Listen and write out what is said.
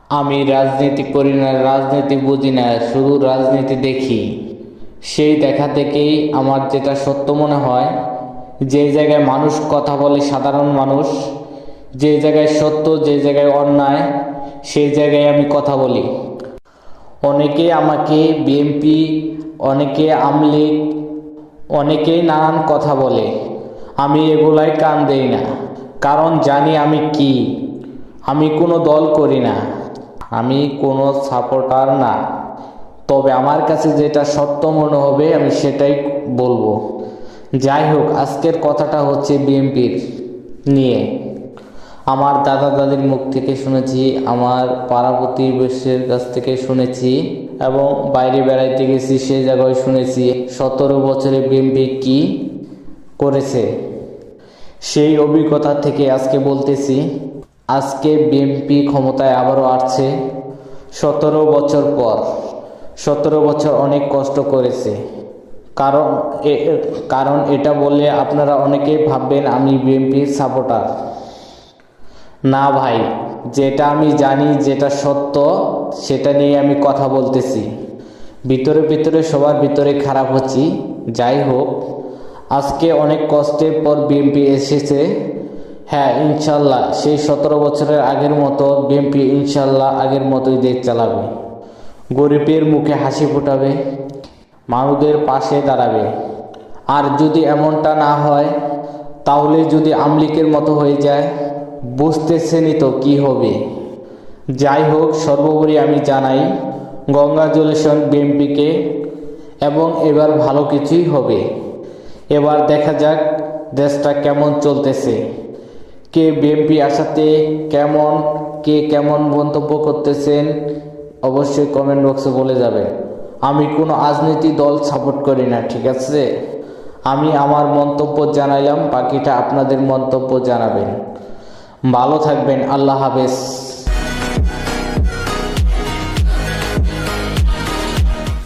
আমি রাজনীতি করি না, রাজনীতি বুঝি না, শুধু রাজনীতি দেখি। সেই দেখা থেকেই আমার যেটা সত্য মনে হয়, যে জায়গায় মানুষ কথা বলে, সাধারণ মানুষ, যে জায়গায় সত্য, যে জায়গায় অন্যায়, সেই জায়গায় আমি কথা বলি। অনেকে আমাকে বিএনপি, অনেকে আওয়ামী লীগ, অনেকেই নানান কথা বলে। আমি এগুলাই কান দেই না, কারণ জানি আমি কি। আমি কোনো দল করি না, আমি কোনো সাপোর্টার না। তবে আমার কাছে যেটা সত্য মনে হবে আমি সেটাই বলবো। যাই হোক, আজকের কথাটা হচ্ছে বিএনপির নিয়ে। আমার দাদা দাদির মুখ থেকে শুনেছি, আমার পাড়া প্রতিবেশীর কাছ থেকে শুনেছি, এবং বাইরে বেড়াইতে গেছি, সে জায়গায় শুনেছি 17 বছরে বিএনপি কি করেছে। সেই অভিজ্ঞতা থেকে আজকে বলতেছি, আজকে বিএনপি ক্ষমতায় আবারও আসছে 17 বছর পর। 17 বছর অনেক কষ্ট করেছে। কারণ এটা বললে আপনারা অনেকেই ভাববেন আমি বিএনপির সাপোর্টার। না ভাই, যেটা আমি জানি, যেটা সত্য, সেটা নিয়ে আমি কথা বলতেছি। ভিতরে ভিতরে সবার ভিতরে খারাপ হচ্ছি। যাই হোক, আজকে অনেক কষ্টের পর বিএনপি এসেছে। হ্যাঁ, ইনশাল্লাহ সেই 17 বছরের আগের মতো বিএনপি ইনশাল্লাহ আগের মতোই দেশ চালাবে, গরিবের মুখে হাসি ফোটাবে, মানুষদের পাশে দাঁড়াবে। আর যদি এমনটা না হয়, তাহলে যদি আওয়ামী লীগের মতো হয়ে যায়, বুঝতেছেনই তো কি হবে। যাই হোক, সর্বোপরি আমি জানাই কংগ্রাচুলেশন বিএনপিকে, এবং এবার ভালো কিছুই হবে। এবার দেখা যাক দেশটা কেমন চলতেছে, কে বিএনপি আসাতে কে কেমন মন্তব্য করতেছেন, অবশ্যই কমেন্ট বক্সে বলে যাবেন। আমি কোনো রাজনৈতিক দল সাপোর্ট করি না, ঠিক আছে? আমি আমার মন্তব্য জানাইলাম, বাকিটা আপনাদের মন্তব্য জানাবেন। ভালো থাকবেন, আল্লাহ হাফেজ।